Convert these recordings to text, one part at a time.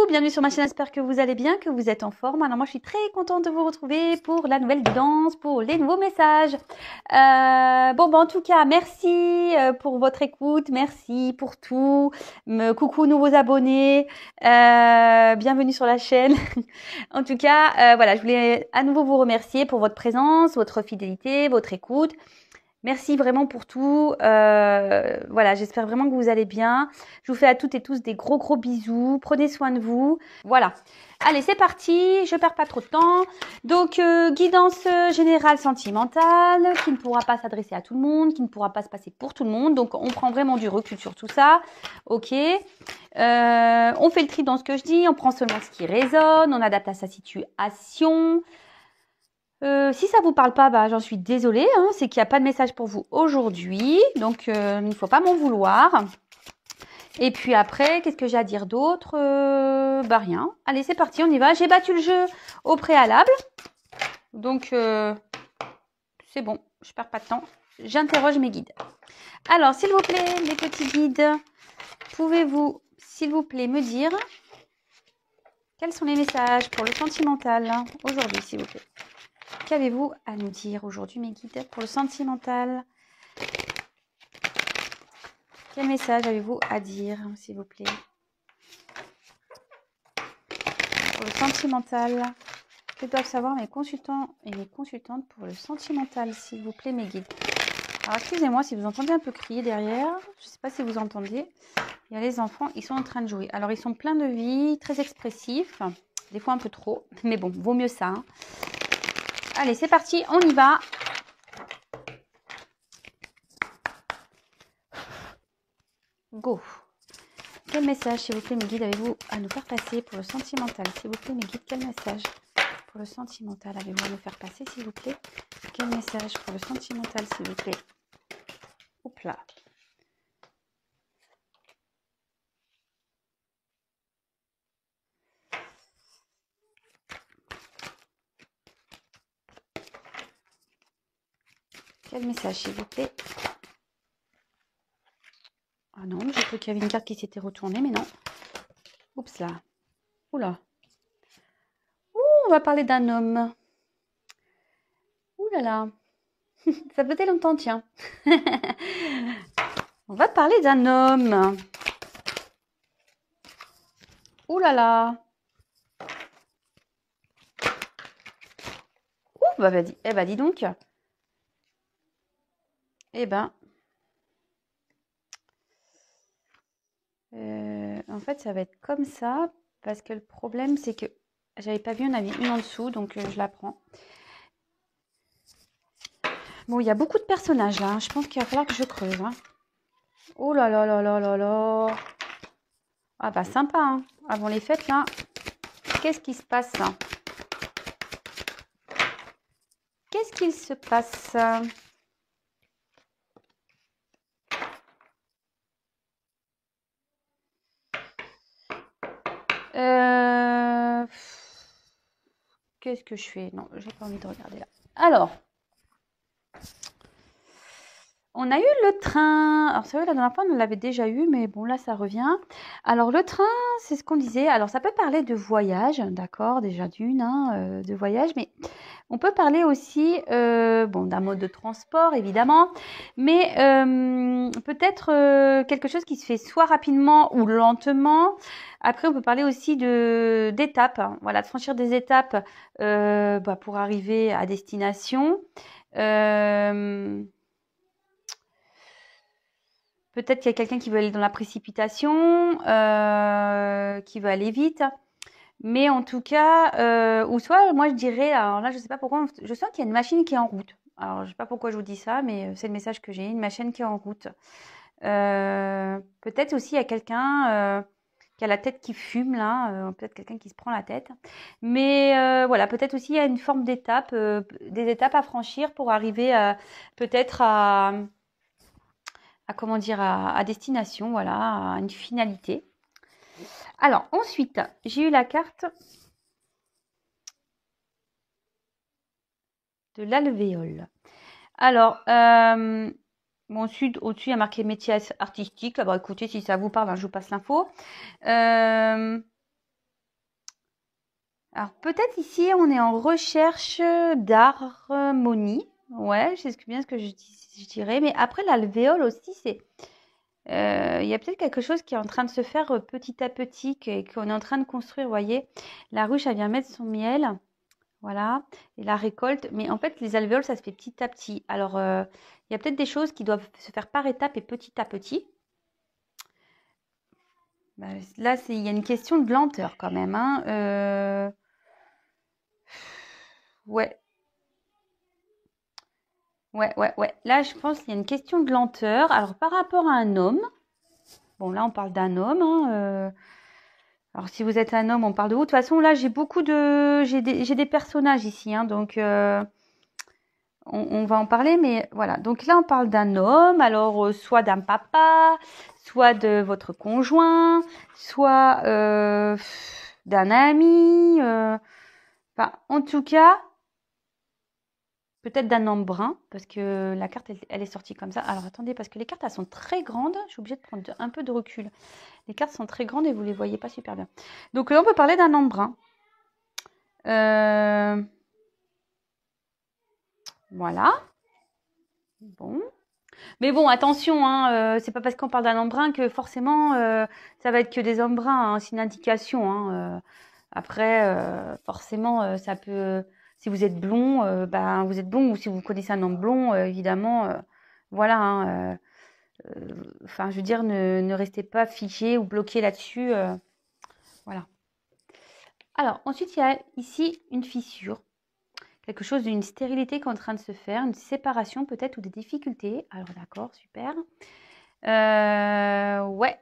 bienvenue sur ma chaîne, j'espère que vous allez bien, que vous êtes en forme. Alors moi je suis très contente de vous retrouver pour la nouvelle guidance, pour les nouveaux messages. En tout cas, merci pour votre écoute, merci pour tout. Coucou nouveaux abonnés, bienvenue sur la chaîne. En tout cas, voilà, je voulais à nouveau vous remercier pour votre présence, votre fidélité, votre écoute. Merci vraiment pour tout. Voilà, j'espère vraiment que vous allez bien. Je vous fais à toutes et tous des gros bisous. Prenez soin de vous. Voilà. Allez, c'est parti. Je perds pas trop de temps. Donc, guidance générale sentimentale qui ne pourra pas s'adresser à tout le monde, qui ne pourra pas se passer pour tout le monde. Donc, on prend vraiment du recul sur tout ça. Ok. On fait le tri dans ce que je dis. On prend seulement ce qui résonne. On adapte à sa situation. Si ça vous parle pas, j'en suis désolée, hein, c'est qu'il n'y a pas de message pour vous aujourd'hui, donc il ne faut pas m'en vouloir. Et puis après, qu'est-ce que j'ai à dire d'autre? Rien. Allez, c'est parti, on y va. J'ai battu le jeu au préalable, donc c'est bon, je perds pas de temps. J'interroge mes guides. Alors, s'il vous plaît, les petits guides, pouvez-vous, s'il vous plaît, me dire quels sont les messages pour le sentimental aujourd'hui, s'il vous plaît? Qu'avez-vous à nous dire aujourd'hui, mes guides, pour le sentimental? Quel message avez-vous à dire, s'il vous plaît? Pour le sentimental, que doivent savoir mes consultants et mes consultantes pour le sentimental, s'il vous plaît, mes guides? Alors, excusez-moi si vous entendez un peu crier derrière. Je ne sais pas si vous entendez. Il y a les enfants, ils sont en train de jouer. Alors, ils sont pleins de vie, très expressifs. Des fois un peu trop. Mais bon, vaut mieux ça, hein. Allez, c'est parti, on y va. Go. Quel message, s'il vous plaît, mes guides, avez-vous à nous faire passer pour le sentimental? S'il vous plaît, mes guides, quel message pour le sentimental avez-vous à nous faire passer, s'il vous plaît? Quel message pour le sentimental, s'il vous plaît? Hop là. Quel message, s'il vous plaît? Ah non, j'ai cru qu'il y avait une carte qui s'était retournée, mais non. Oups là. Oula. Ouh, on va parler d'un homme. Ouh là là. Ça faisait longtemps, tiens. On va parler d'un homme. Ouh là là. Ouh, dis donc. Eh ben. En fait, ça va être comme ça. Parce que le problème, c'est que j'avais pas vu, on avait une en dessous. Donc, je la prends. Bon, il y a beaucoup de personnages là, hein. Je pense qu'il va falloir que je creuse, hein. Oh là là là là là là. Ah bah sympa, hein. Avant les fêtes là. Qu'est-ce qui se passe là? Qu'est-ce qu'il se passe? Qu'est-ce que je fais? Non, j'ai pas envie de regarder là. Alors, on a eu le train. Alors, c'est vrai, la dernière fois, on l'avait déjà eu, mais bon, là, ça revient. Alors, le train, c'est ce qu'on disait. Alors, ça peut parler de voyage, d'accord, déjà d'une, hein, de voyage, mais on peut parler aussi, d'un mode de transport, évidemment, mais peut-être quelque chose qui se fait soit rapidement ou lentement. Après, on peut parler aussi d'étapes, hein, voilà, de franchir des étapes pour arriver à destination. Peut-être qu'il y a quelqu'un qui veut aller dans la précipitation, qui veut aller vite. Mais en tout cas, ou soit, moi je dirais, alors là je sais pas pourquoi, je sens qu'il y a une machine qui est en route. Alors je sais pas pourquoi je vous dis ça, mais c'est le message que j'ai, une machine qui est en route. Peut-être aussi il y a quelqu'un qui a la tête qui fume là, peut-être quelqu'un qui se prend la tête. Mais voilà, peut-être aussi il y a une forme d'étape, des étapes à franchir pour arriver peut-être à destination, voilà, à une finalité. Alors ensuite, j'ai eu la carte de l'alvéole. Alors, au-dessus, il y a marqué métier artistique. Alors, écoutez, si ça vous parle, hein, je vous passe l'info. Alors peut-être ici on est en recherche d'harmonie. Ouais, c'est bien ce que je dirais. Mais après l'alvéole aussi, c'est il y a peut-être quelque chose qui est en train de se faire petit à petit, qu'on est en train de construire. Vous voyez, la ruche, elle vient mettre son miel, voilà, et la récolte. Mais en fait, les alvéoles, ça se fait petit à petit. Alors, il y a peut-être des choses qui doivent se faire par étapes et petit à petit. Bah, là, il y a une question de lenteur quand même, hein. Ouais, ouais. Là, je pense qu'il y a une question de lenteur. Alors, par rapport à un homme, bon, là, on parle d'un homme, hein. Alors, si vous êtes un homme, on parle de vous. De toute façon, là, j'ai des personnages ici, hein, donc on va en parler, mais voilà. Donc là, on parle d'un homme, alors soit d'un papa, soit de votre conjoint, soit d'un ami. Enfin, en tout cas, peut-être d'un homme brun, parce que la carte, elle est sortie comme ça. Alors, attendez, parce que les cartes, elles sont très grandes. Je suis obligée de prendre un peu de recul. Les cartes sont très grandes et vous ne les voyez pas super bien. Donc là, on peut parler d'un homme brun. Voilà. Bon. Mais bon, attention, hein, c'est pas parce qu'on parle d'un homme brun que forcément ça va être que des hommes bruns, hein, c'est une indication, hein. Après, forcément, ça peut. Si vous êtes blond, ben vous êtes blond, ou si vous connaissez un homme blond, évidemment, voilà, hein, enfin, je veux dire, ne restez pas figé ou bloqué là-dessus, voilà. Alors, ensuite, il y a ici une fissure. Quelque chose d'une stérilité qui est en train de se faire, une séparation peut-être ou des difficultés. Alors d'accord, super. Ouais.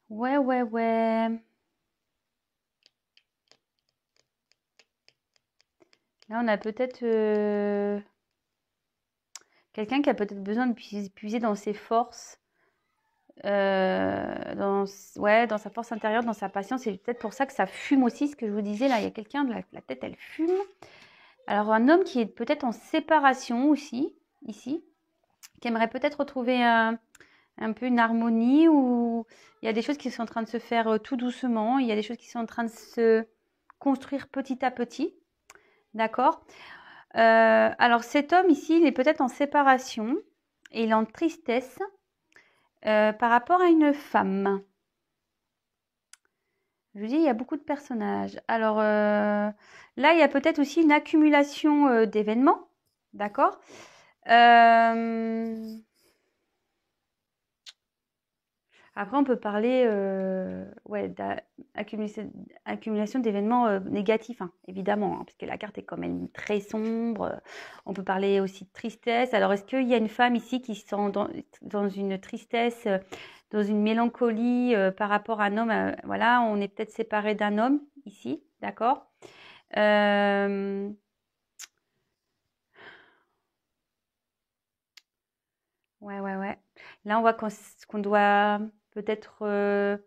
Ouais. Là, on a peut-être quelqu'un qui a peut-être besoin de puiser dans ses forces, dans sa force intérieure, dans sa patience. C'est peut-être pour ça que ça fume aussi, ce que je vous disais. Là, il y a quelqu'un, la tête, elle fume. Alors, un homme qui est peut-être en séparation aussi, ici, qui aimerait peut-être retrouver un peu une harmonie, où il y a des choses qui sont en train de se faire tout doucement, il y a des choses qui sont en train de se construire petit à petit, d'accord. Alors cet homme ici, il est peut-être en séparation et il est en tristesse par rapport à une femme. Je vous dis, il y a beaucoup de personnages. Alors là, il y a peut-être aussi une accumulation d'événements, d'accord. Après, on peut parler ouais, d'accumulation d'événements négatifs, hein, évidemment, hein, parce que la carte est quand même très sombre. On peut parler aussi de tristesse. Alors, est-ce qu'il y a une femme ici qui sont dans une tristesse, dans une mélancolie par rapport à un homme voilà, on est peut-être séparé d'un homme ici, d'accord. Ouais. Là, on voit qu'on doit peut-être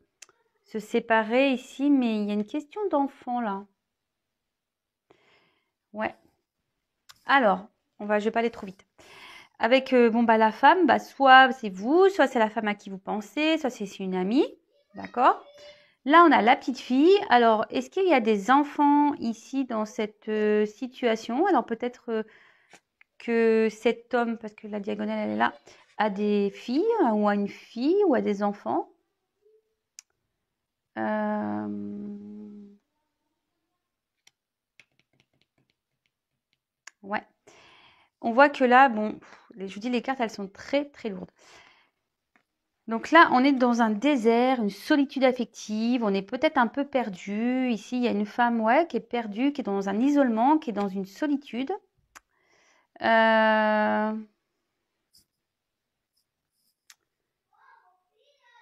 se séparer ici, mais il y a une question d'enfant là. Ouais. Alors, je vais pas aller trop vite. Avec bon bah la femme, bah soit c'est vous, soit c'est la femme à qui vous pensez, soit c'est une amie, d'accord. Là, on a la petite fille. Alors, est-ce qu'il y a des enfants ici dans cette situation? Alors peut-être que cet homme, parce que la diagonale elle est là, a des filles ou a une fille ou a des enfants. Ouais. On voit que là, bon, je vous dis, les cartes, elles sont très, très lourdes. Donc là, on est dans un désert, une solitude affective, on est peut-être un peu perdu. Ici, il y a une femme, ouais, qui est perdue, qui est dans un isolement, qui est dans une solitude.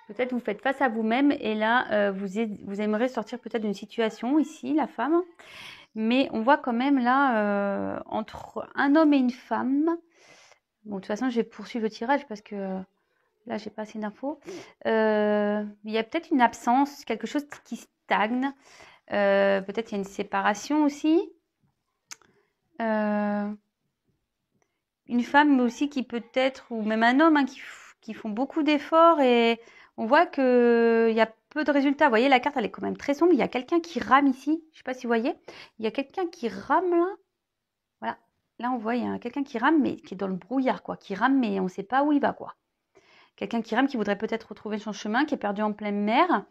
Peut-être vous faites face à vous-même et là, vous aimeriez sortir peut-être d'une situation ici, la femme. Mais on voit quand même là, entre un homme et une femme. Bon, de toute façon, je vais poursuivre le tirage parce que là, j'ai pas assez d'infos. Il y a peut-être une absence, quelque chose qui stagne. Peut-être il y a une séparation aussi. Une femme aussi qui peut-être, ou même un homme, hein, qui font beaucoup d'efforts et on voit qu'il y a peu de résultats. Vous voyez, la carte, elle est quand même très sombre. Il y a quelqu'un qui rame ici. Je ne sais pas si vous voyez. Il y a quelqu'un qui rame là. Voilà. Là, on voit, il y a quelqu'un qui rame, mais qui est dans le brouillard, quoi. Qui rame, mais on ne sait pas où il va, quoi. Quelqu'un qui rame, qui voudrait peut-être retrouver son chemin, qui est perdu en pleine mer.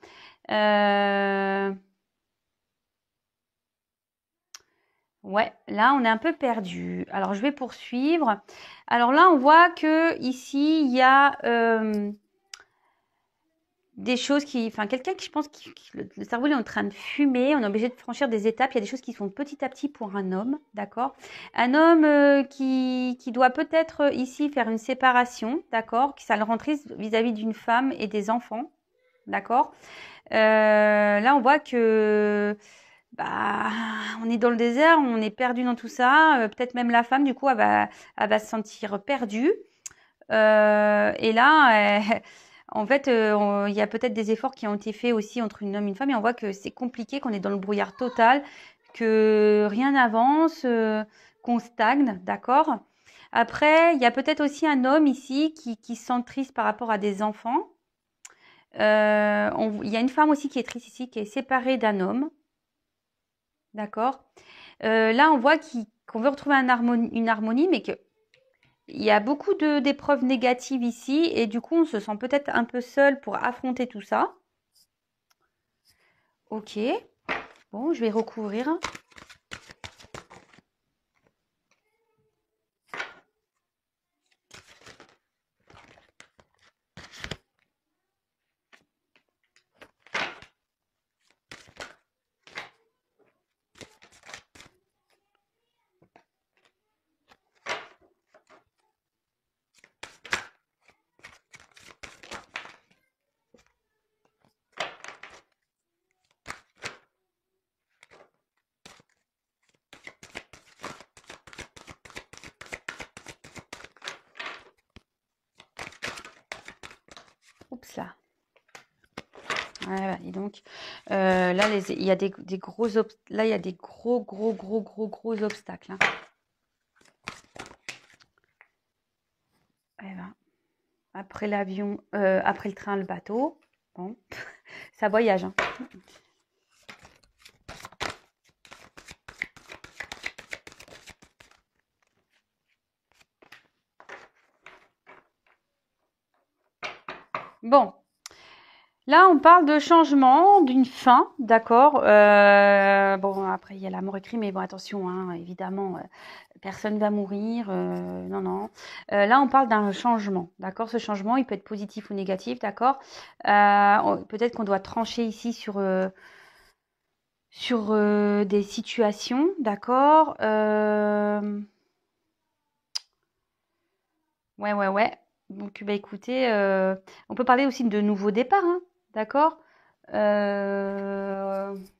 Ouais, là, on est un peu perdu. Alors, je vais poursuivre. Alors là, on voit que ici, il y a des choses qui... Enfin, quelqu'un qui, je pense, le cerveau il est en train de fumer. On est obligé de franchir des étapes. Il y a des choses qui se font petit à petit pour un homme, d'accord? Un homme qui doit peut-être ici faire une séparation, d'accord? Ça le rend triste vis-à-vis d'une femme et des enfants, d'accord? Là, on voit que... Bah, on est dans le désert, on est perdu dans tout ça. Peut-être même la femme, du coup, elle va se sentir perdue. Et là, en fait, il y a peut-être des efforts qui ont été faits aussi entre un homme et une femme. Et on voit que c'est compliqué, qu'on est dans le brouillard total, que rien n'avance, qu'on stagne, d'accord? Après, il y a peut-être aussi un homme ici qui se sent triste par rapport à des enfants. Il y a une femme aussi qui est triste ici, qui est séparée d'un homme. D'accord. Là, on voit qu'on veut retrouver une harmonie, mais qu'il y a beaucoup d'épreuves négatives ici. Et du coup, on se sent peut-être un peu seul pour affronter tout ça. Ok. Bon, je vais recouvrir. Oups là. Voilà, et donc là, il y a des gros là, il y a des gros obstacles. Hein. Eh ben, après l'avion, après le train, le bateau. Bon, ça voyage. Hein. Bon. Là, on parle de changement, d'une fin, d'accord. Bon, après, il y a la mort écrite, mais bon, attention, hein, évidemment, personne va mourir. Non, non. Là, on parle d'un changement, d'accord. Ce changement, il peut être positif ou négatif, d'accord. Peut-être qu'on doit trancher ici sur des situations, d'accord. Ouais. Donc, bah, écoutez, on peut parler aussi de nouveaux départs, hein, d'accord.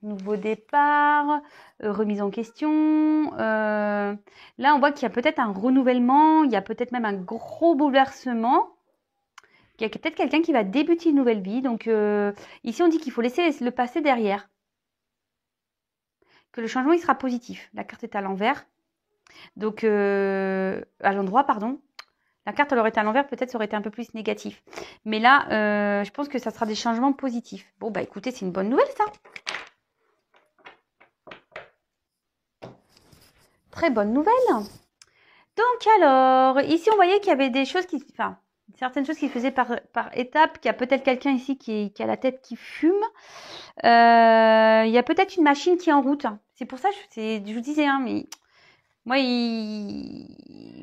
Nouveau départ, remise en question. Là, on voit qu'il y a peut-être un renouvellement, il y a peut-être même un gros bouleversement. Il y a peut-être quelqu'un qui va débuter une nouvelle vie. Donc, ici, on dit qu'il faut laisser le passé derrière. Que le changement, il sera positif. La carte est à l'envers. Donc, à l'endroit, pardon. La carte, elle aurait été à l'envers, peut-être ça aurait été un peu plus négatif. Mais là, je pense que ça sera des changements positifs. Bon, bah écoutez, c'est une bonne nouvelle, ça. Très bonne nouvelle. Donc alors, ici, on voyait qu'il y avait des choses enfin, certaines choses qui se faisaient par étapes, qu'il y a peut-être quelqu'un ici qui a la tête qui fume. Il y a peut-être une machine qui est en route. C'est pour ça, je vous disais, hein, mais... Moi,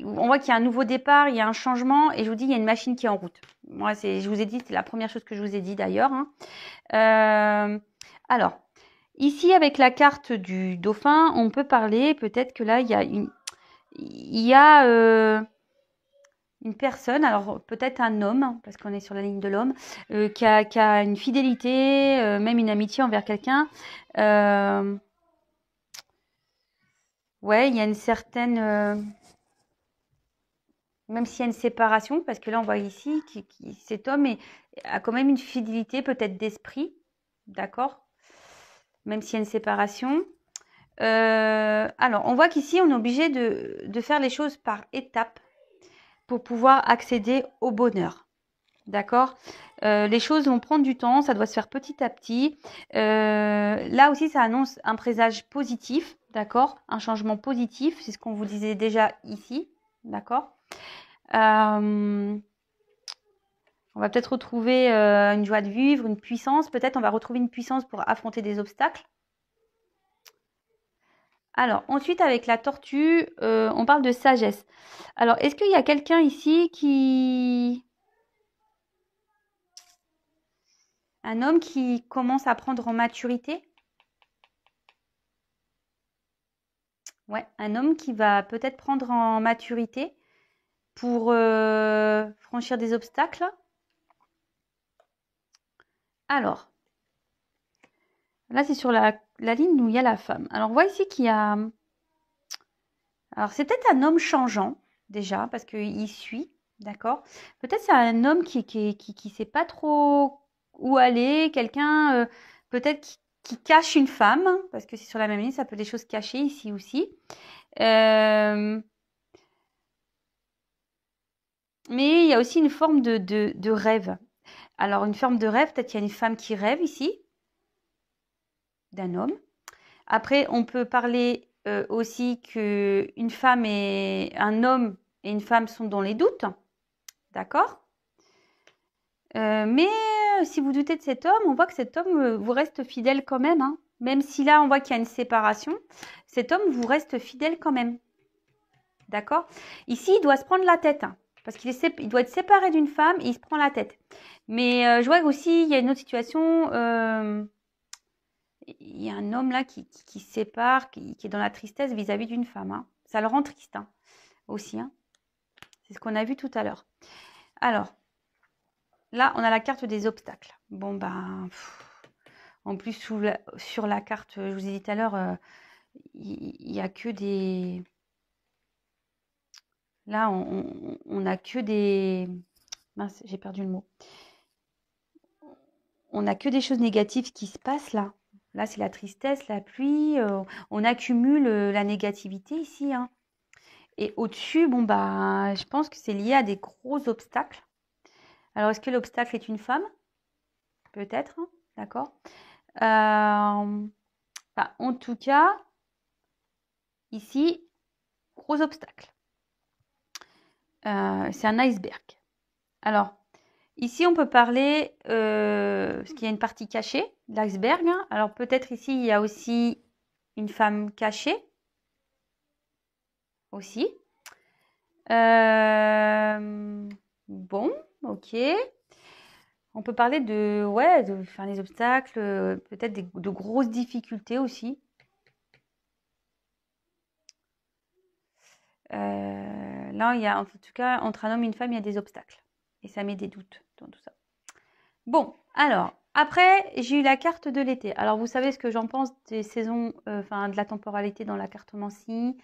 on voit qu'il y a un nouveau départ, il y a un changement, et je vous dis, il y a une machine qui est en route. Moi, je vous ai dit, c'est la première chose que je vous ai dit d'ailleurs. Hein. Alors, ici, avec la carte du dauphin, on peut parler, peut-être que là, il y a une personne, alors peut-être un homme, parce qu'on est sur la ligne de l'homme, qui a une fidélité, même une amitié envers quelqu'un. Ouais, il y a une certaine... même s'il y a une séparation, parce que là, on voit ici que cet homme a quand même une fidélité, peut-être d'esprit, d'accord? Même s'il y a une séparation. Alors, on voit qu'ici, on est obligé de faire les choses par étapes pour pouvoir accéder au bonheur. D'accord? Les choses vont prendre du temps, ça doit se faire petit à petit. Là aussi, ça annonce un présage positif, d'accord? Un changement positif, c'est ce qu'on vous disait déjà ici, d'accord? On va peut-être retrouver une joie de vivre, une puissance. Peut-être on va retrouver une puissance pour affronter des obstacles. Alors, ensuite, avec la tortue, on parle de sagesse. Alors, est-ce qu'il y a quelqu'un ici qui... Un homme qui commence à prendre en maturité? Ouais, un homme qui va peut-être prendre en maturité pour franchir des obstacles. Alors, là, c'est sur la ligne où il y a la femme. Alors, on voit ici qu'il y a... Alors, c'est peut-être un homme changeant, déjà, parce qu'il suit, d'accord? Peut-être c'est un homme qui sait pas trop où aller, quelqu'un peut-être qui cache une femme, parce que c'est sur la même ligne, ça peut être des choses cachées ici aussi. Mais il y a aussi une forme de rêve. Alors, une forme de rêve, peut-être qu'il y a une femme qui rêve ici, d'un homme. Après, on peut parler aussi qu'une femme et un homme et une femme sont dans les doutes, d'accord? Mais si vous doutez de cet homme, on voit que cet homme vous reste fidèle quand même, hein. Même si là, on voit qu'il y a une séparation, cet homme vous reste fidèle quand même, d'accord? Ici, il doit se prendre la tête, hein, parce il doit être séparé d'une femme et il se prend la tête. Mais je vois aussi, il y a une autre situation... il y a un homme là qui se sépare, qui est dans la tristesse vis-à-vis d'une femme, hein. Ça le rend triste, hein, aussi, hein. C'est ce qu'on a vu tout à l'heure. Alors, là, on a la carte des obstacles. Bon, ben, en plus, sur la carte, je vous ai dit tout à l'heure, il n'y a que des... Là, on a que des... Mince, j'ai perdu le mot. On n'a que des choses négatives qui se passent là. Là, c'est la tristesse, la pluie. On accumule la négativité ici, hein. Et au-dessus, bon, bah, je pense que c'est lié à des gros obstacles. Alors, est-ce que l'obstacle est une femme? Peut-être, hein, d'accord. Enfin, en tout cas, ici, gros obstacle. C'est un iceberg. Alors, ici, on peut parler, parce qu'il y a une partie cachée de l'iceberg, hein. Alors, peut-être ici, il y a aussi une femme cachée, aussi. Bon, ok. On peut parler de, ouais, de faire des obstacles, peut-être de grosses difficultés aussi. Là, il y a, en tout cas, entre un homme et une femme, il y a des obstacles. Et ça met des doutes dans tout ça. Bon, alors, après, j'ai eu la carte de l'été. Alors, vous savez ce que j'en pense des saisons, enfin, de la temporalité dans la cartomancie.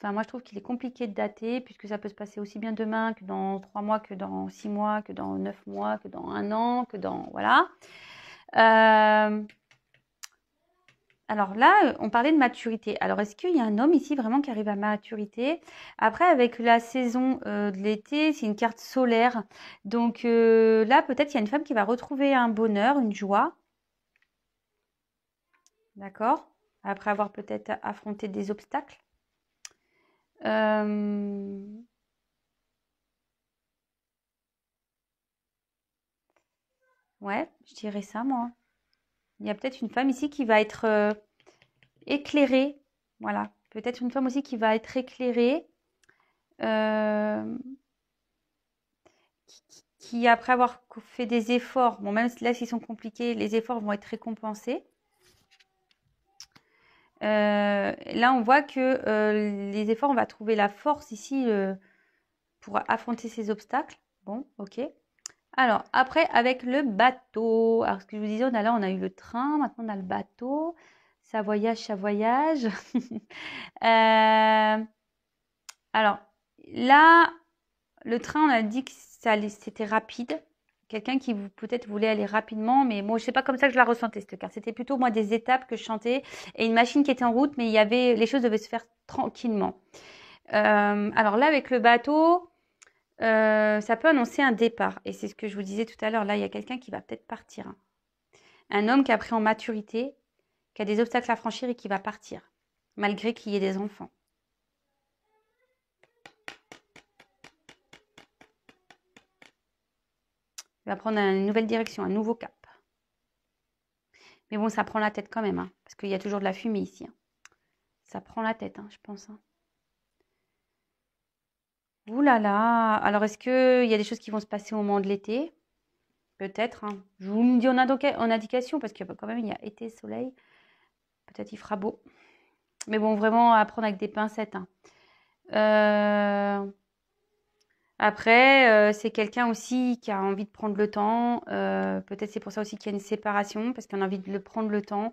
Enfin, moi, je trouve qu'il est compliqué de dater, puisque ça peut se passer aussi bien demain que dans 3 mois, que dans 6 mois, que dans 9 mois, que dans 1 an, que dans... Voilà. Alors là, on parlait de maturité. Alors, est-ce qu'il y a un homme ici vraiment qui arrive à maturité? Après, avec la saison de l'été, c'est une carte solaire. Donc là, peut-être il y a une femme qui va retrouver un bonheur, une joie. D'accord? Après avoir peut-être affronté des obstacles. Ouais, je dirais ça, moi. Il y a peut-être une femme ici qui va être éclairée. Voilà. Peut-être une femme aussi qui va être éclairée. Qui, après avoir fait des efforts, bon, même là, s'ils sont compliqués, les efforts vont être récompensés. Là, on voit que les efforts, on va trouver la force ici pour affronter ces obstacles. Bon, ok. Alors, après, avec le bateau. Alors, ce que je vous disais, on a eu le train, maintenant on a le bateau. Ça voyage, ça voyage. Alors, là, le train, on a dit que c'était rapide. Quelqu'un qui peut-être voulait aller rapidement, mais moi, je sais pas comme ça que je la ressentais, cette carte. C'était plutôt, moi, des étapes que je chantais et une machine qui était en route, mais les choses devaient se faire tranquillement. Alors là, avec le bateau, Ça peut annoncer un départ. Et c'est ce que je vous disais tout à l'heure. Là, il y a quelqu'un qui va peut-être partir, hein. Un homme qui a pris en maturité, qui a des obstacles à franchir et qui va partir, malgré qu'il y ait des enfants. Il va prendre une nouvelle direction, un nouveau cap. Mais bon, ça prend la tête quand même, hein, parce qu'il y a toujours de la fumée ici, hein. Ça prend la tête, hein, je pense, hein. Ouh là là. Alors, est-ce qu'il y a des choses qui vont se passer au moment de l'été? Peut-être, hein. Je vous le dis en indication, parce que quand même, il y a été, soleil. Peut-être il fera beau. Mais bon, vraiment à prendre avec des pincettes, hein. Après, c'est quelqu'un aussi qui a envie de prendre le temps. Peut-être c'est pour ça aussi qu'il y a une séparation, parce qu'on a envie de le prendre le temps.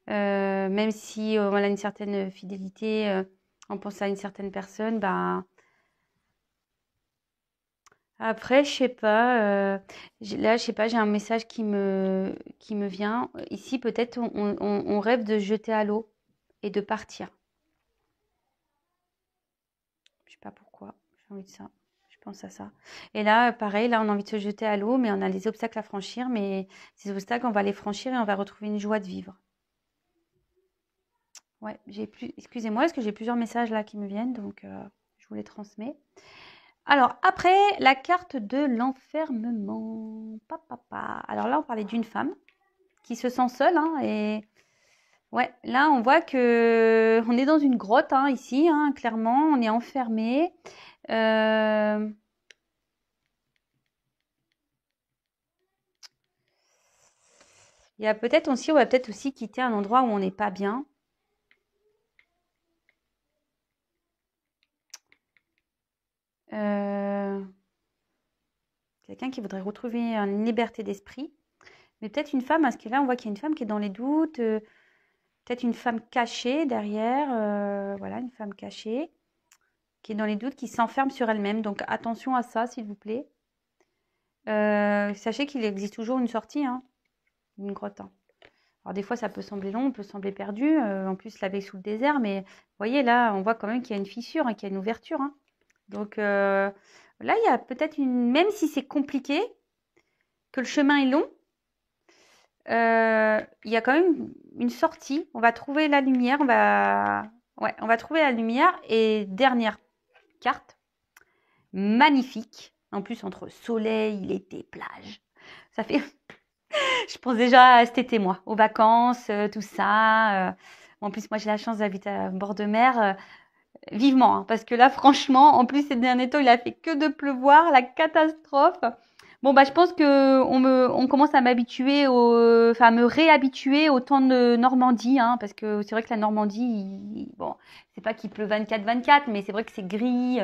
Même si on a une certaine fidélité, on pense à une certaine personne, bah, après, je sais pas. Là, je sais pas, j'ai un message qui me vient. Ici, peut-être on rêve de se jeter à l'eau et de partir. Je sais pas pourquoi. J'ai envie de ça. Je pense à ça. Et là, pareil, là, on a envie de se jeter à l'eau, mais on a des obstacles à franchir. Mais ces obstacles, on va les franchir et on va retrouver une joie de vivre. Ouais, excusez-moi, parce que j'ai plusieurs messages là qui me viennent, donc je vous les transmets. Alors, après, la carte de l'enfermement. Alors là, on parlait d'une femme qui se sent seule, hein, et ouais, là, on voit que on est dans une grotte, hein, ici, hein, clairement, on est enfermé. Il y a peut-être aussi, on va peut-être aussi quitter un endroit où on n'est pas bien. Quelqu'un qui voudrait retrouver une liberté d'esprit. Mais peut-être une femme, parce que là, on voit qu'il y a une femme qui est dans les doutes. Peut-être une femme cachée derrière. Voilà, une femme cachée qui est dans les doutes, qui s'enferme sur elle-même. Donc attention à ça, s'il vous plaît. Sachez qu'il existe toujours une sortie, hein, d'une grotte, hein. Alors des fois, ça peut sembler long, on peut sembler perdu. En plus, la baie sous le désert. Mais vous voyez, là, on voit quand même qu'il y a une fissure, hein, qu'il y a une ouverture, hein. Donc là, il y a peut-être même si c'est compliqué, que le chemin est long, il y a quand même une sortie. On va trouver la lumière. On va trouver la lumière. Et dernière carte, magnifique. En plus, entre soleil, l'été, plage. Ça fait. Je pense déjà à cet été, moi, aux vacances, tout ça. En plus, moi, j'ai la chance d'habiter à bord de mer. Vivement, hein, parce que là, franchement, en plus, ces derniers temps, il a fait que de pleuvoir, la catastrophe. Bon, bah, je pense que on commence à m'habituer enfin, à me réhabituer au temps de Normandie, hein, parce que c'est vrai que la Normandie, bon, c'est pas qu'il pleut 24/24, mais c'est vrai que c'est gris,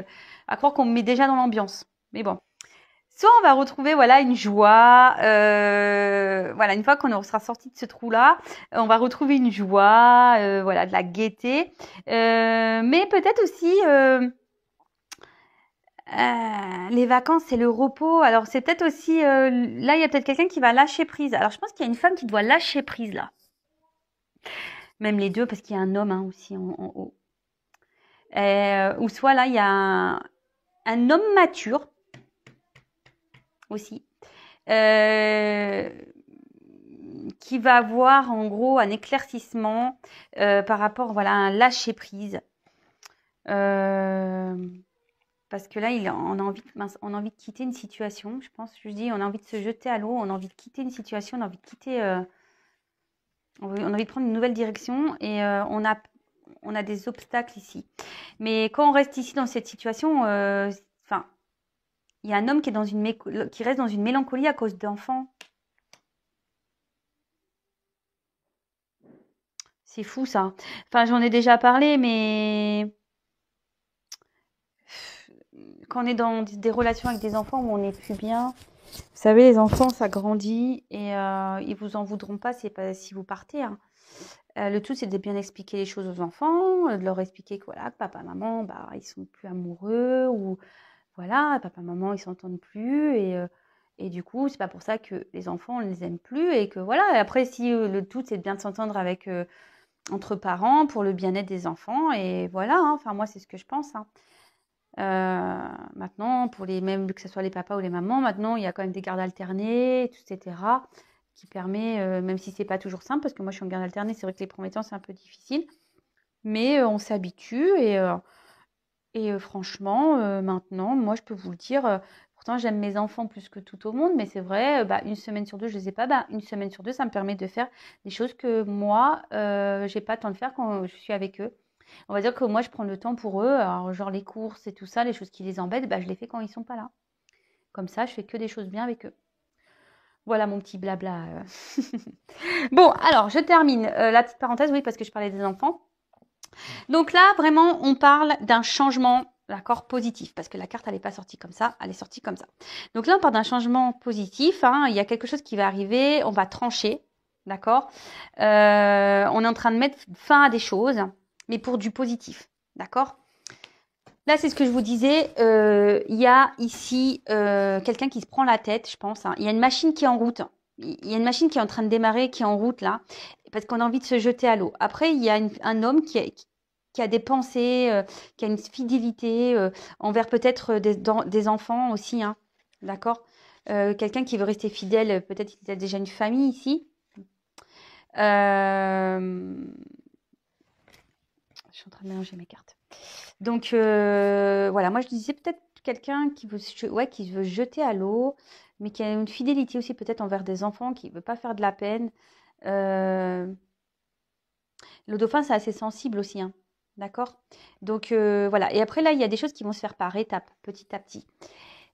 à croire qu'on me met déjà dans l'ambiance. Mais bon. Soit on va retrouver voilà une joie, voilà une fois qu'on sera sorti de ce trou-là, on va retrouver une joie, voilà de la gaieté, mais peut-être aussi les vacances, c'est le repos. Alors c'est peut-être aussi là il y a peut-être quelqu'un qui va lâcher prise. Alors je pense qu'il y a une femme qui doit lâcher prise là, même les deux parce qu'il y a un homme, hein, aussi en haut. Ou soit là il y a un homme mature aussi. Qui va avoir en gros un éclaircissement par rapport voilà, à un lâcher prise. Parce que là, on a envie de quitter une situation, je pense. Je dis, on a envie de se jeter à l'eau, on a envie de quitter une situation, on a envie de quitter, on a envie de prendre une nouvelle direction et on a des obstacles ici. Mais quand on reste ici dans cette situation, enfin, il y a un homme qui reste dans une mélancolie à cause d'enfants. C'est fou ça. Enfin, j'en ai déjà parlé, mais quand on est dans des relations avec des enfants où on n'est plus bien, vous savez, les enfants, ça grandit et ils vous en voudront pas, si vous partez, hein. Le tout, c'est de bien expliquer les choses aux enfants, de leur expliquer que voilà, que papa, maman, bah, ils sont plus amoureux ou voilà, papa, maman, ils s'entendent plus et du coup, c'est pas pour ça que les enfants, on les aime plus et que voilà. Et après, si le tout, c'est de bien s'entendre avec entre parents pour le bien-être des enfants et voilà, hein. Enfin, moi, c'est ce que je pense, hein. Maintenant, pour même que ce soit les papas ou les mamans, maintenant, il y a quand même des gardes alternées, etc., qui permet, même si c'est pas toujours simple, parce que moi, je suis en garde alternée, c'est vrai que les premiers temps, c'est un peu difficile, mais on s'habitue et franchement, maintenant, moi, je peux vous le dire, pourtant, j'aime mes enfants plus que tout au monde, mais c'est vrai, une semaine sur deux, je les ai pas. Une semaine sur deux, ça me permet de faire des choses que moi, j'ai pas le temps de faire quand je suis avec eux. On va dire que moi, je prends le temps pour eux. Alors, genre les courses et tout ça, les choses qui les embêtent, je les fais quand ils sont pas là. Comme ça, je fais que des choses bien avec eux. Voilà mon petit blabla. Bon, alors, je termine la petite parenthèse, oui, parce que je parlais des enfants. Donc là, vraiment, on parle d'un changement, d'accord, positif, parce que la carte, elle n'est pas sortie comme ça, elle est sortie comme ça. Donc là, on parle d'un changement positif, hein, il y a quelque chose qui va arriver, on va trancher, d'accord. On est en train de mettre fin à des choses, mais pour du positif, d'accord. Là, c'est ce que je vous disais, il y a ici quelqu'un qui se prend la tête, je pense, hein. Il y a une machine qui est en route, il y a une machine qui est en train de démarrer, qui est en route là, parce qu'on a envie de se jeter à l'eau. Après, il y a un homme qui a des pensées, qui a une fidélité envers peut-être des enfants aussi, hein, d'accord. Quelqu'un qui veut rester fidèle, peut-être qu'il a déjà une famille ici. Je suis en train de mélanger mes cartes. Donc voilà, moi je disais peut-être quelqu'un qui veut, qui veut jeter à l'eau, mais qui a une fidélité aussi peut-être envers des enfants, qui ne veut pas faire de la peine. Le dauphin, c'est assez sensible aussi, hein. D'accord. Donc voilà. Et après là, il y a des choses qui vont se faire par étapes, petit à petit.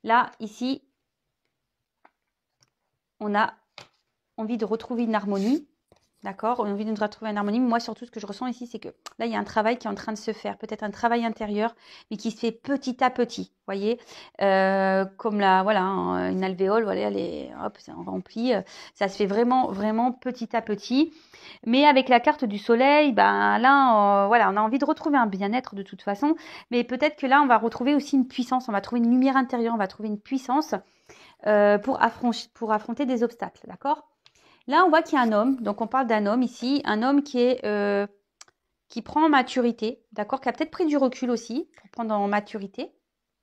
Là, ici, on a envie de retrouver une harmonie. D'accord, on a envie de nous retrouver une harmonie. Moi, surtout, ce que je ressens ici, c'est que là, il y a un travail qui est en train de se faire. Peut-être un travail intérieur, mais qui se fait petit à petit. Vous voyez, comme là, voilà, hein, une alvéole, voilà, elle est, hop, c'est rempli. Ça se fait vraiment, vraiment petit à petit. Mais avec la carte du soleil, là, voilà, on a envie de retrouver un bien-être de toute façon. Mais peut-être que là, on va retrouver aussi une puissance. On va trouver une lumière intérieure. On va trouver une puissance pour affronter des obstacles. D'accord? Là, on voit qu'il y a un homme, donc on parle d'un homme ici, un homme qui prend en maturité, d'accord, qui a peut-être pris du recul aussi pour prendre en maturité,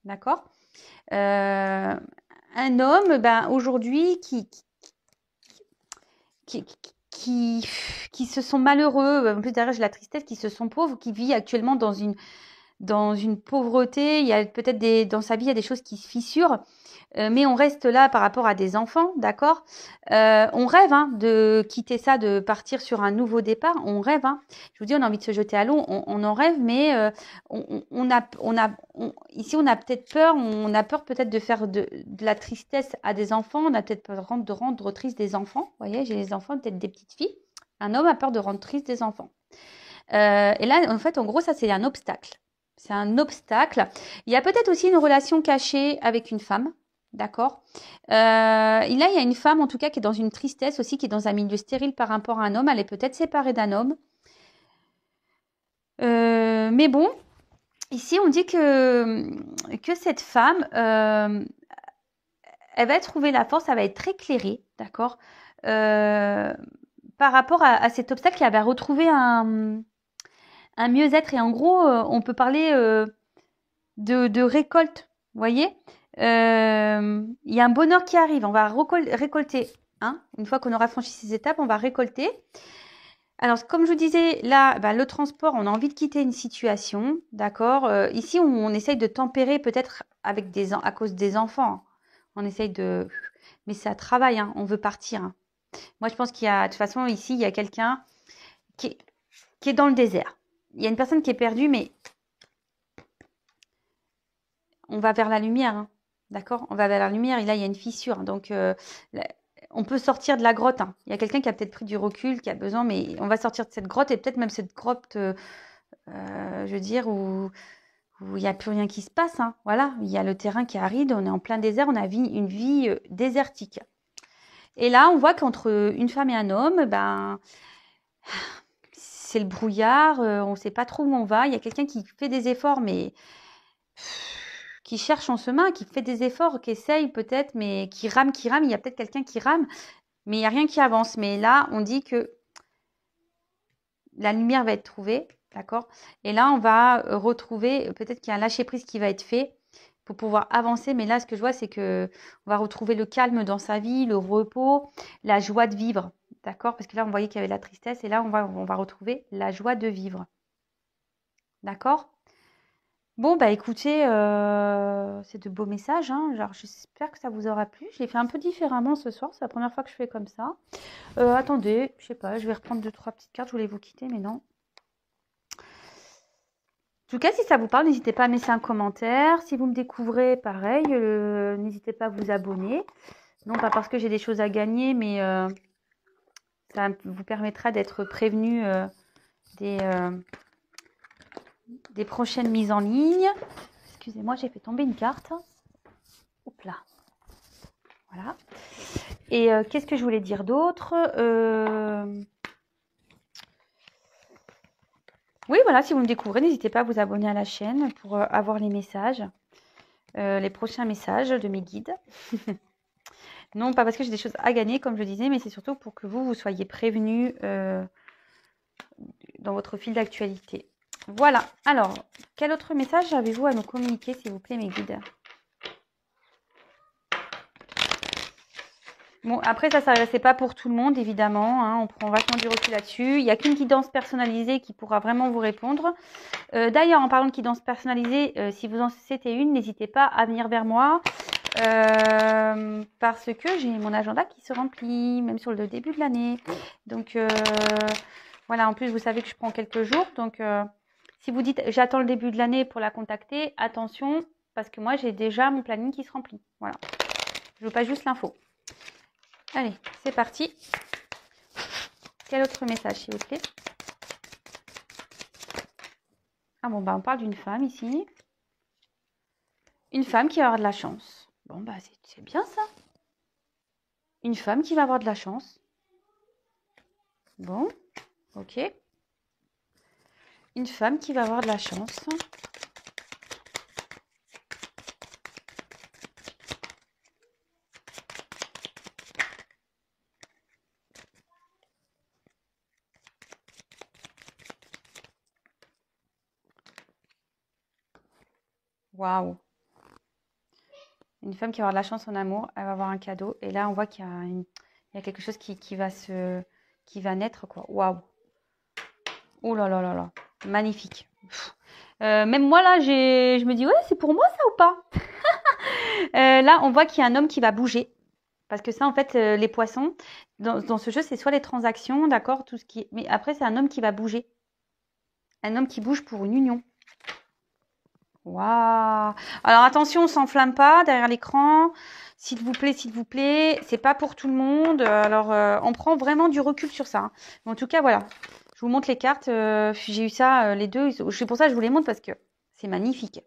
d'accord. Un homme, aujourd'hui, qui se sont malheureux, en plus derrière j'ai la tristesse, qui se sont pauvres, qui vit actuellement dans une pauvreté. Il y a peut-être dans sa vie, il y a des choses qui se fissurent. Mais on reste là par rapport à des enfants, d'accord. On rêve de quitter ça, de partir sur un nouveau départ. On rêve. Je vous dis, on a envie de se jeter à l'eau. On en rêve, mais ici, on a peut-être peur. On a peur peut-être de faire de la tristesse à des enfants. On a peut-être peur de rendre triste des enfants. Vous voyez, j'ai les enfants, peut-être des petites filles. Un homme a peur de rendre triste des enfants. Et là, en fait, en gros, ça, c'est un obstacle. C'est un obstacle. Il y a peut-être aussi une relation cachée avec une femme. D'accord. Et là, il y a une femme, en tout cas, qui est dans une tristesse aussi, qui est dans un milieu stérile par rapport à un homme. Elle est peut-être séparée d'un homme. Mais bon, ici, on dit que cette femme, elle va trouver la force, elle va être éclairée, d'accord, par rapport à cet obstacle, elle va retrouver un mieux-être. Et en gros, on peut parler de récolte, vous voyez. Il y a un bonheur qui arrive, on va récolter, hein. Une fois qu'on aura franchi ces étapes, on va récolter. Alors, comme je vous disais, là, le transport, on a envie de quitter une situation, d'accord. Ici, on essaye de tempérer peut-être à cause des enfants. On essaye de... Mais ça travaille, hein, on veut partir, hein. Moi, je pense qu'il y a... De toute façon, ici, il y a quelqu'un qui est dans le désert. Il y a une personne qui est perdue, mais on va vers la lumière, hein. D'accord, on va vers la lumière et là, il y a une fissure. Donc, on peut sortir de la grotte, hein. Il y a quelqu'un qui a peut-être pris du recul, qui a besoin, mais on va sortir de cette grotte et peut-être même cette grotte, je veux dire, où il n'y a plus rien qui se passe, hein. Voilà, il y a le terrain qui est aride, on est en plein désert, on a une vie désertique. Et là, on voit qu'entre une femme et un homme, c'est le brouillard, on ne sait pas trop où on va. Il y a quelqu'un qui fait des efforts, mais qui cherche en chemin, qui fait des efforts, qui essaye peut-être, mais qui rame. Il y a peut-être quelqu'un qui rame, mais il n'y a rien qui avance. Mais là, on dit que la lumière va être trouvée. D'accord? Et là, on va retrouver, peut-être qu'il y a un lâcher-prise qui va être fait pour pouvoir avancer. Mais là, ce que je vois, c'est que on va retrouver le calme dans sa vie, le repos, la joie de vivre. D'accord? Parce que là, on voyait qu'il y avait la tristesse. Et là, on va retrouver la joie de vivre. D'accord? Bon, bah écoutez, c'est de beaux messages, hein. Genre, j'espère que ça vous aura plu. Je l'ai fait un peu différemment ce soir. C'est la première fois que je fais comme ça. Attendez, je sais pas, je vais reprendre 2-3 petites cartes. Je voulais vous quitter, mais non. En tout cas, si ça vous parle, n'hésitez pas à me laisser un commentaire. Si vous me découvrez, pareil, n'hésitez pas à vous abonner. Non pas parce que j'ai des choses à gagner, mais ça vous permettra d'être prévenu des prochaines mises en ligne. Excusez-moi, j'ai fait tomber une carte. Hop là. Voilà. Et qu'est-ce que je voulais dire d'autre? Oui, voilà, si vous me découvrez, n'hésitez pas à vous abonner à la chaîne pour avoir les messages, les prochains messages de mes guides. Non, pas parce que j'ai des choses à gagner, comme je disais, mais c'est surtout pour que vous soyez prévenus dans votre fil d'actualité. Voilà. Alors, quel autre message avez-vous à nous communiquer, s'il vous plaît, mes guides? Bon, après, ça c'est pas pour tout le monde, évidemment. Hein, on prend vachement du recul là-dessus. Il n'y a qu'une guidance personnalisée qui pourra vraiment vous répondre. D'ailleurs, en parlant de guidance personnalisée, si vous en souhaitez une, n'hésitez pas à venir vers moi. Parce que j'ai mon agenda qui se remplit, même sur le début de l'année. Donc, voilà, en plus, vous savez que je prends quelques jours. Donc, si vous dites j'attends le début de l'année pour la contacter, attention, parce que moi, j'ai déjà mon planning qui se remplit. Voilà. Je veux pas juste l'info. Allez, c'est parti. Quel autre message, s'il vous plaît? Ah bon, bah on parle d'une femme ici. Une femme qui va avoir de la chance. Bon, bah c'est bien ça. Une femme qui va avoir de la chance. Bon, ok. Une femme qui va avoir de la chance. Waouh. Une femme qui va avoir de la chance en amour, elle va avoir un cadeau. Et là, on voit qu'il y a quelque chose qui va naître, quoi. Waouh. Oh là là là là. Magnifique. Même moi, là, je me dis, ouais, c'est pour moi ça ou pas? Là, on voit qu'il y a un homme qui va bouger. Parce que ça, en fait, les poissons, dans ce jeu, c'est soit les transactions, d'accord, tout ce qui est... Mais après, c'est un homme qui va bouger. Un homme qui bouge pour une union. Waouh! Alors attention, on s'enflamme pas derrière l'écran. S'il vous plaît, c'est pas pour tout le monde. Alors, on prend vraiment du recul sur ça. Hein. Mais en tout cas, voilà. Je vous montre les cartes. J'ai eu ça, les deux. C'est pour ça que je vous les montre parce que c'est magnifique.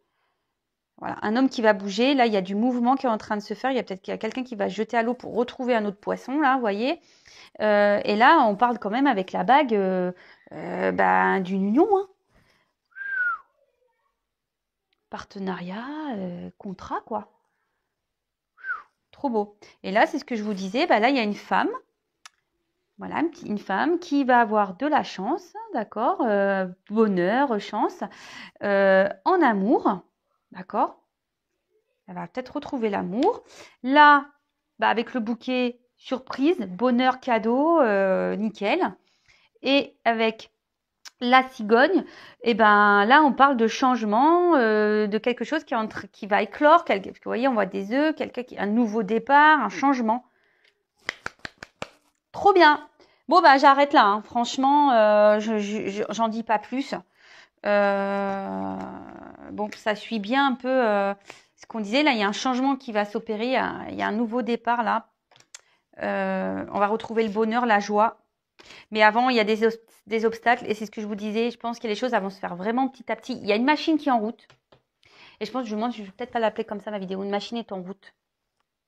Voilà, un homme qui va bouger. Là, il y a du mouvement qui est en train de se faire. Il y a peut-être quelqu'un qui va se jeter à l'eau pour retrouver un autre poisson, là, vous voyez. Et là, on parle quand même avec la bague d'une union. Hein. Partenariat, contrat, quoi. Trop beau. Et là, c'est ce que je vous disais. Bah, là, il y a une femme. Voilà, une femme qui va avoir de la chance, d'accord, bonheur, chance, en amour, d'accord. Elle va peut-être retrouver l'amour. Là, bah, avec le bouquet, surprise, bonheur, cadeau, nickel. Et avec la cigogne, et ben là, on parle de changement, de quelque chose qui va éclore. Parce que vous voyez, on voit des œufs, un nouveau départ, un changement. Trop bien. Bon, bah j'arrête là. Hein. Franchement, j'en dis pas plus. Bon, ça suit bien un peu ce qu'on disait. Là, il y a un changement qui va s'opérer. Il y a un nouveau départ là. On va retrouver le bonheur, la joie. Mais avant, il y a des obstacles. Et c'est ce que je vous disais. Je pense que les choses vont se faire vraiment petit à petit. Il y a une machine qui est en route. Et je pense que je vais peut-être pas l'appeler comme ça ma vidéo. Une machine est en route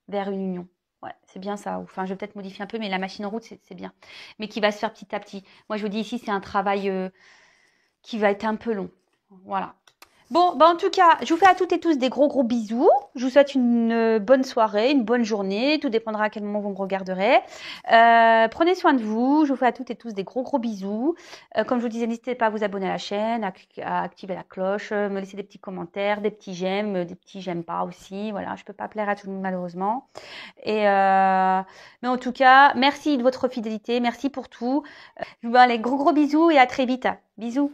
vers une union. Ouais, c'est bien ça. Enfin, je vais peut-être modifier un peu, mais la machine en route, c'est bien. Mais qui va se faire petit à petit. Moi, je vous dis ici, c'est un travail qui va être un peu long. Voilà. Bon, bah en tout cas, je vous fais à toutes et tous des gros bisous. Je vous souhaite une bonne soirée, une bonne journée. Tout dépendra à quel moment vous me regarderez. Prenez soin de vous. Je vous fais à toutes et tous des gros bisous. Comme je vous disais, n'hésitez pas à vous abonner à la chaîne, à activer la cloche, me laisser des petits commentaires, des petits j'aime, des petits j'aime pas aussi. Voilà, je peux pas plaire à tout le monde malheureusement. Et mais en tout cas, merci de votre fidélité, merci pour tout. Allez, gros bisous et à très vite. Bisous.